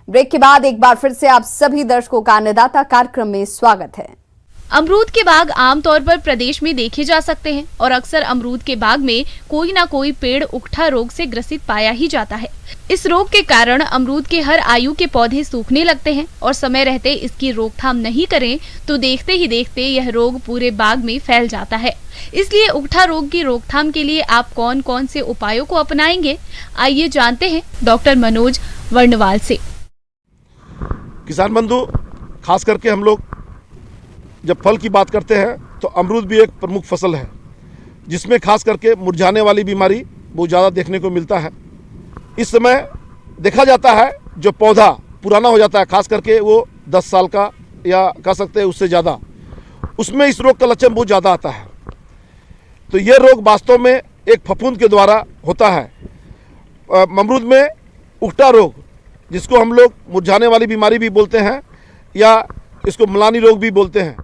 Break के बाद एक बार फिर से आप सभी दर्शकों का अन्नदाता कार्यक्रम में स्वागत है। अमरूद के बाग आमतौर पर प्रदेश में देखे जा सकते हैं और अक्सर अमरूद के बाग में कोई ना कोई पेड़ उकठा रोग से ग्रसित पाया ही जाता है। इस रोग के कारण अमरूद के हर आयु के पौधे सूखने लगते हैं और समय रहते इसकी रोकथाम नहीं करें तो देखते ही देखते यह रोग पूरे बाग में फैल जाता है। इसलिए उकठा रोग की रोकथाम के लिए आप कौन कौन से उपायों को अपनाएंगे, आइए जानते हैं डॉक्टर मनोज वर्णवाल से। किसान बंधु, खास करके हम लोग जब फल की बात करते हैं तो अमरूद भी एक प्रमुख फसल है जिसमें खास करके मुरझाने वाली बीमारी बहुत ज़्यादा देखने को मिलता है। इस समय देखा जाता है जो पौधा पुराना हो जाता है, खास करके वो 10 साल का या कह सकते हैं उससे ज़्यादा, उसमें इस रोग का लक्षण बहुत ज़्यादा आता है। तो ये रोग वास्तव में एक फफूंद के द्वारा होता है। अमरूद में उकठा रोग, जिसको हम लोग मुरझाने वाली बीमारी भी बोलते हैं या इसको मलानी रोग भी बोलते हैं।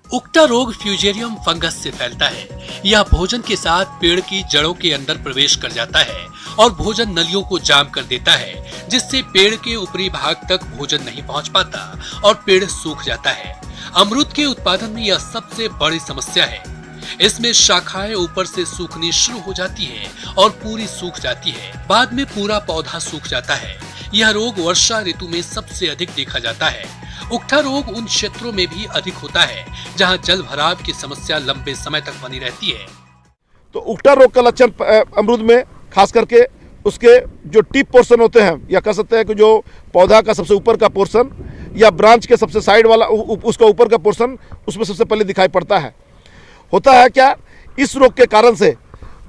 उकठा रोग फ्यूजेरियम फंगस से फैलता है। यह भोजन के साथ पेड़ की जड़ों के अंदर प्रवेश कर जाता है और भोजन नलियों को जाम कर देता है, जिससे पेड़ के ऊपरी भाग तक भोजन नहीं पहुंच पाता और पेड़ सूख जाता है। अमरूद के उत्पादन में यह सबसे बड़ी समस्या है। इसमें शाखाएं ऊपर से सूखनी शुरू हो जाती है और पूरी सूख जाती है। बाद में पूरा पौधा सूख जाता है। यह रोग वर्षा ऋतु में सबसे अधिक देखा जाता है। उकठा रोग उन क्षेत्रों में भी अधिक होता है जहां जल भराव की समस्या लंबे समय तक बनी रहती है। तो उकठा रोग का लक्षण अमरूद में खास करके उसके जो टिप पोर्शन होते हैं या कह सकते हैं कि जो पौधा का सबसे ऊपर का पोर्शन या ब्रांच के सबसे साइड वाला उसका ऊपर का पोर्शन, उसमें सबसे पहले दिखाई पड़ता है। होता है क्या, इस रोग के कारण से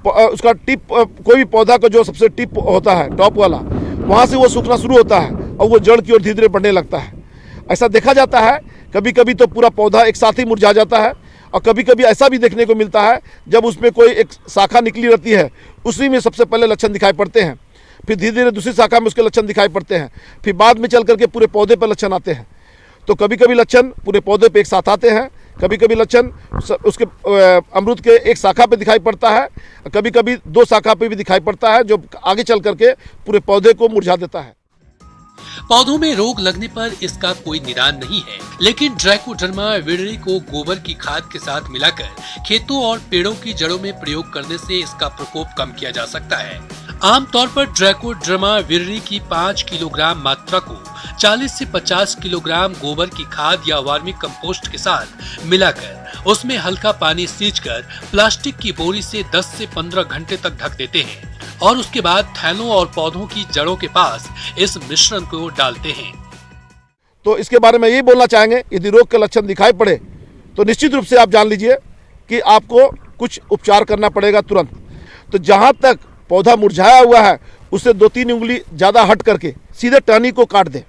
उसका टिप, कोई भी पौधा का जो सबसे टिप होता है टॉप वाला, वहाँ से वो सूखना शुरू होता है और वो जड़ की ओर धीरे धीरे बढ़ने लगता है। ऐसा देखा जाता है। कभी कभी तो पूरा पौधा एक साथ ही मुरझा जाता है और कभी कभी ऐसा भी देखने को मिलता है जब उसमें कोई एक शाखा निकली रहती है, उसी में सबसे पहले लक्षण दिखाई पड़ते हैं, फिर धीरे धीरे दूसरी शाखा में उसके लक्षण दिखाई पड़ते हैं, फिर बाद में चल करके पूरे पौधे पर लक्षण आते हैं। तो कभी कभी लक्षण पूरे पौधे पे एक साथ आते हैं, कभी कभी लक्षण उसके अमरूद के एक शाखा पे दिखाई पड़ता है, कभी कभी 2 शाखा पे भी दिखाई पड़ता है, जो आगे चल करके पूरे पौधे को मुरझा देता है। पौधों में रोग लगने पर इसका कोई निदान नहीं है, लेकिन ट्राइकोडर्मा विरिडी को गोबर की खाद के साथ मिलाकर खेतों और पेड़ों की जड़ों में प्रयोग करने से इसका प्रकोप कम किया जा सकता है। आमतौर पर ट्राइकोडर्मा विरिडी की 5 किलोग्राम मात्रा को 40 से 50 किलोग्राम गोबर की खाद या वर्मी कंपोस्ट के साथ मिलाकर उसमें हल्का पानी सींचकर प्लास्टिक की बोरी से 10 से 15 घंटे तक ढक देते हैं और उसके बाद थैलों और पौधों की जड़ों के पास इस मिश्रण को डालते हैं। तो इसके बारे में यही बोलना चाहेंगे, यदि रोग के लक्षण दिखाई पड़े तो निश्चित रूप से आप जान लीजिए कि आपको कुछ उपचार करना पड़ेगा तुरंत। तो जहाँ तक पौधा मुरझाया हुआ है उससे 2-3 उंगली ज़्यादा हट करके सीधे टहनी को काट दे।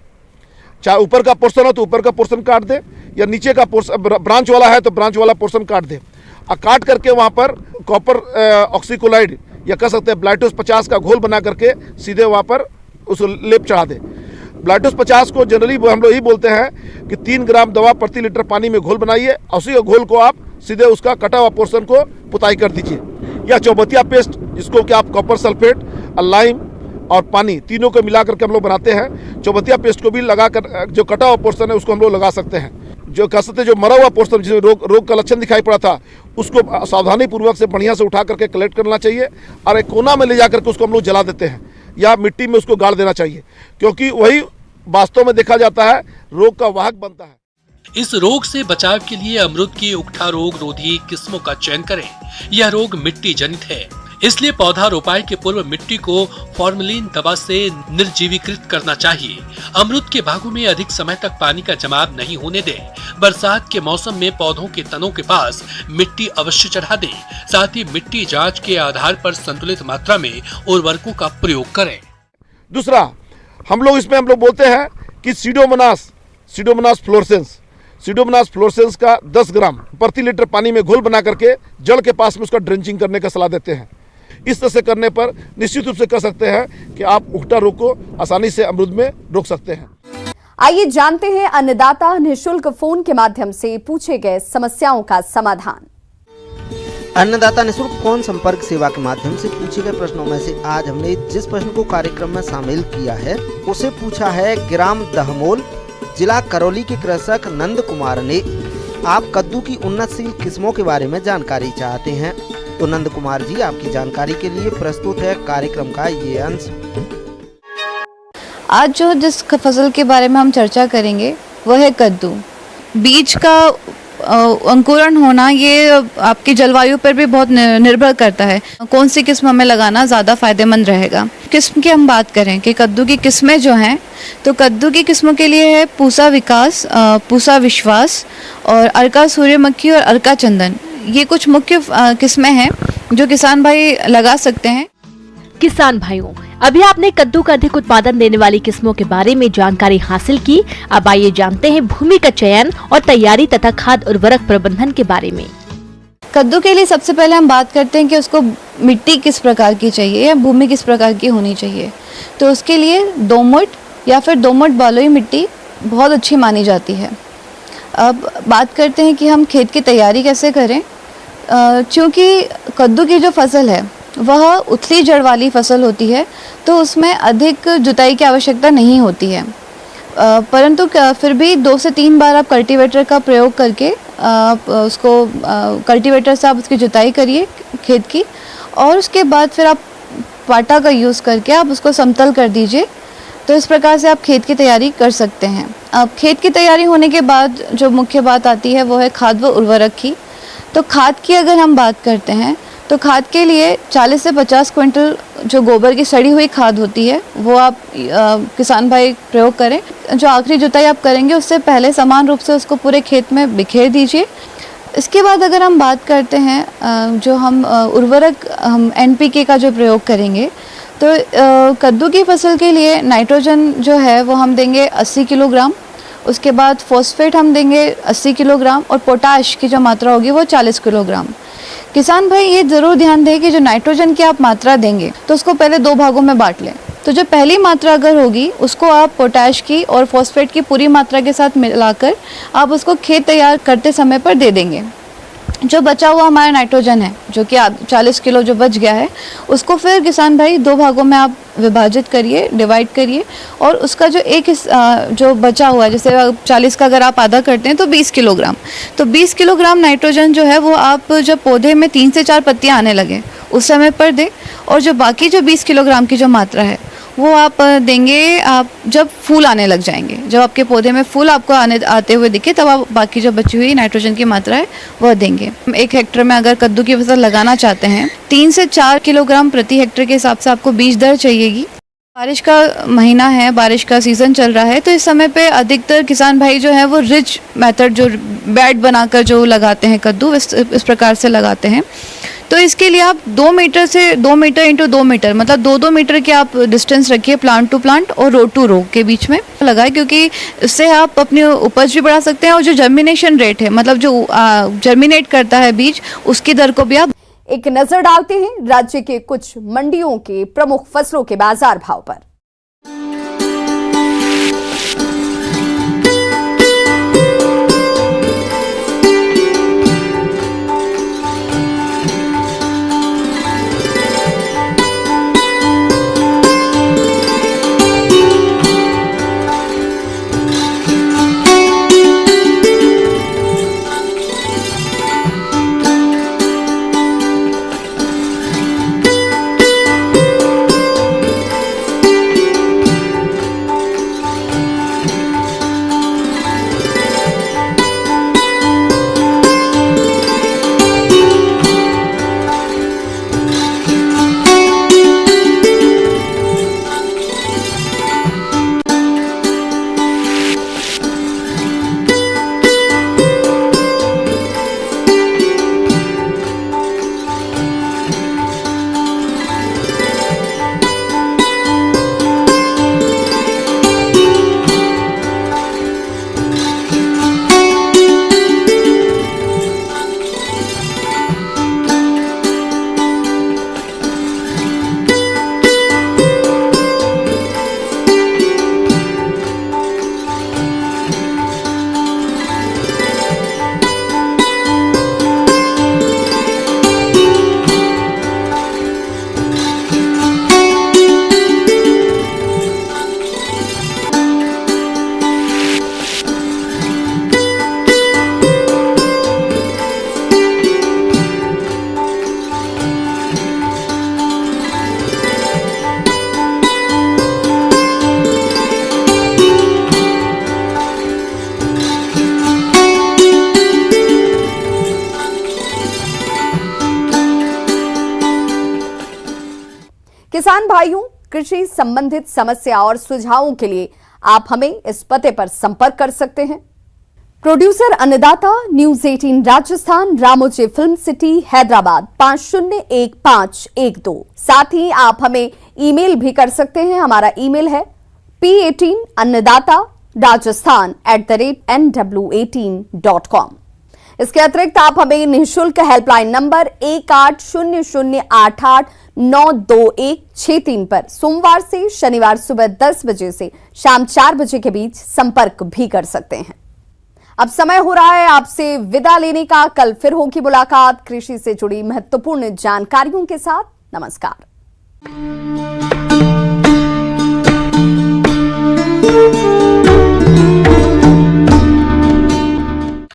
चाहे ऊपर का पोर्शन हो तो ऊपर का पोर्शन काट दे, या नीचे का पोर्शन ब्रांच वाला है तो ब्रांच वाला पोर्शन काट दे और काट करके वहाँ पर कॉपर ऑक्सीक्लोराइड या कह सकते हैं ब्लाइटोस 50 का घोल बना करके सीधे वहाँ पर उसको लेप चढ़ा दे। ब्लाइटोस 50 को जनरली हम लोग यही बोलते हैं कि 3 ग्राम दवा प्रति लीटर पानी में घोल बनाइए और उसी घोल को आप सीधे उसका कटा हुआ पोर्शन को पुताई कर दीजिए। या चौबतिया पेस्ट, जिसको कि आप कॉपर सल्फेट, लाइम और पानी तीनों को मिला करके हम लोग बनाते हैं। चौबतिया पेस्ट को भी लगा कर जो कटा हुआ पोर्शन है उसको हम लोग लगा सकते हैं। जो कह सकते जो मरा हुआ पोर्शन जिसमें रोग का लक्षण दिखाई पड़ा था, उसको सावधानी पूर्वक से बढ़िया से उठा करके कलेक्ट करना चाहिए और एक कोना में ले जा करके उसको हम लोग जला देते हैं या मिट्टी में उसको गाड़ देना चाहिए, क्योंकि वही वास्तव में देखा जाता है रोग का वाहक बनता है। इस रोग से बचाव के लिए अमरूद की उकठा रोग रोधी किस्मों का चयन करें। यह रोग मिट्टी जनित है, इसलिए पौधा रोपाई के पूर्व मिट्टी को फॉर्मेलिन दवा से निर्जीवीकृत करना चाहिए। अमरूद के बागों में अधिक समय तक पानी का जमाव नहीं होने दें। बरसात के मौसम में पौधों के तनों के पास मिट्टी अवश्य चढ़ा दें। साथ ही मिट्टी जांच के आधार पर संतुलित मात्रा में उर्वरकों का प्रयोग करें। दूसरा, हम लोग बोलते हैं कि सीडोमोनास फ्लोरेसेंस का 10 ग्राम प्रति लीटर पानी में घोल बना करके जड़ के पास में उसका ड्रेंचिंग करने का सलाह देते हैं। इस तरह से करने पर निश्चित रूप से कह सकते हैं कि आप उकठा रोग को आसानी से अमरूद में रोक सकते हैं। आइए जानते हैं अन्नदाता निःशुल्क फोन के माध्यम से पूछे गए समस्याओं का समाधान। अन्नदाता निःशुल्क फोन संपर्क सेवा के माध्यम से पूछे गए प्रश्नों में से आज हमने जिस प्रश्न को कार्यक्रम में शामिल किया है उसे पूछा है ग्राम दहमोल, जिला करौली के कृषक नंद कुमार ने। आप कद्दू की उन्नतशील किस्मों के बारे में जानकारी चाहते हैं तो नंद कुमार जी आपकी जानकारी के लिए प्रस्तुत है कार्यक्रम का ये अंश। आज जिस फसल के बारे में हम चर्चा करेंगे वह है कद्दू। बीज का अंकुरण होना ये आपकी जलवायु पर भी बहुत निर्भर करता है, कौन सी किस्म हमें लगाना ज़्यादा फायदेमंद रहेगा। किस्म की हम बात करें कि कद्दू की किस्में जो हैं, तो कद्दू की किस्मों के लिए है पूसा विकास, पूसा विश्वास और अर्का सूर्यमुखी और अर्का चंदन। ये कुछ मुख्य किस्में हैं जो किसान भाई लगा सकते हैं। किसान भाइयों, अभी आपने कद्दू का अधिक उत्पादन देने वाली किस्मों के बारे में जानकारी हासिल की। अब आइए जानते हैं भूमि का चयन और तैयारी तथा खाद उर्वरक प्रबंधन के बारे में। कद्दू के लिए सबसे पहले हम बात करते हैं कि उसको मिट्टी किस प्रकार की चाहिए या भूमि किस प्रकार की होनी चाहिए। तो उसके लिए दोमट या फिर दोमट बलुई मिट्टी बहुत अच्छी मानी जाती है। अब बात करते हैं कि हम खेत की तैयारी कैसे करें। क्योंकि कद्दू की जो फसल है वह उथली जड़ वाली फसल होती है, तो उसमें अधिक जुताई की आवश्यकता नहीं होती है, परंतु फिर भी 2 से 3 बार आप कल्टीवेटर का प्रयोग करके उसको कल्टीवेटर से आप उसकी जुताई करिए खेत की, और उसके बाद फिर आप पाटा का यूज़ करके आप उसको समतल कर दीजिए। तो इस प्रकार से आप खेत की तैयारी कर सकते हैं। अब खेत की तैयारी होने के बाद जो मुख्य बात आती है वो है खाद व उर्वरक की। तो खाद की अगर हम बात करते हैं तो खाद के लिए 40 से 50 क्विंटल जो गोबर की सड़ी हुई खाद होती है वो आप किसान भाई प्रयोग करें। जो आखिरी जुताई आप करेंगे उससे पहले समान रूप से उसको पूरे खेत में बिखेर दीजिए। इसके बाद अगर हम बात करते हैं जो हम उर्वरक हम NPK का जो प्रयोग करेंगे, तो कद्दू की फसल के लिए नाइट्रोजन जो है वो हम देंगे 80 किलोग्राम, उसके बाद फॉस्फेट हम देंगे 80 किलोग्राम और पोटाश की जो मात्रा होगी वो 40 किलोग्राम। किसान भाई ये ज़रूर ध्यान दें कि जो नाइट्रोजन की आप मात्रा देंगे तो उसको पहले 2 भागों में बांट लें। तो जो पहली मात्रा अगर होगी उसको आप पोटाश की और फॉस्फेट की पूरी मात्रा के साथ मिलाकर आप उसको खेत तैयार करते समय पर दे देंगे। जो बचा हुआ हमारा नाइट्रोजन है, जो कि 40 किलो जो बच गया है, उसको फिर किसान भाई 2 भागों में आप विभाजित करिए, डिवाइड करिए, और उसका जो जो बचा हुआ है, जैसे 40 का अगर आप आधा करते हैं तो 20 किलोग्राम, तो 20 किलोग्राम नाइट्रोजन जो है वो आप जब पौधे में 3 से 4 पत्तियां आने लगे उस समय पर दें, और जो बाकी जो 20 किलोग्राम की जो मात्रा है वो आप देंगे आप जब फूल आने लग जाएंगे। जब आपके पौधे में फूल आपको आते हुए दिखे तब आप बाकी जो बची हुई नाइट्रोजन की मात्रा है वह देंगे। 1 हेक्टेयर में अगर कद्दू की फसल लगाना चाहते हैं 3 से 4 किलोग्राम प्रति हेक्टेयर के हिसाब से आपको बीज दर चाहिएगी। बारिश का महीना है, बारिश का सीज़न चल रहा है, तो इस समय पे अधिकतर किसान भाई जो है वो रिच मेथड जो बेड बनाकर जो लगाते हैं कद्दू, इस प्रकार से लगाते हैं। तो इसके लिए आप 2 मीटर से 2 मीटर इंटू 2 मीटर मतलब 2-2 मीटर के आप डिस्टेंस रखिए प्लांट टू प्लांट और रो टू रो के बीच में लगाए, क्योंकि इससे आप अपनी उपज भी बढ़ा सकते हैं और जो जर्मिनेशन रेट है, मतलब जो जर्मिनेट करता है बीज, उसकी दर को भी आप। एक नजर डालते हैं राज्य के कुछ मंडियों के प्रमुख फसलों के बाजार भाव पर। किसान भाइयों, कृषि संबंधित समस्या और सुझावों के लिए आप हमें इस पते पर संपर्क कर सकते हैं। प्रोड्यूसर अन्नदाता, news 18 Rajasthan, Ramoji film city, Hyderabad 501512। साथ ही आप हमें ईमेल भी कर सकते हैं। हमारा ईमेल है p18annadaata@nw18.com। इसके अतिरिक्त आप हमें निःशुल्क हेल्पलाइन नंबर 180088922163 पर सोमवार से शनिवार सुबह 10 बजे से शाम 4 बजे के बीच संपर्क भी कर सकते हैं। अब समय हो रहा है आपसे विदा लेने का। कल फिर होगी मुलाकात कृषि से जुड़ी महत्वपूर्ण जानकारियों के साथ। नमस्कार।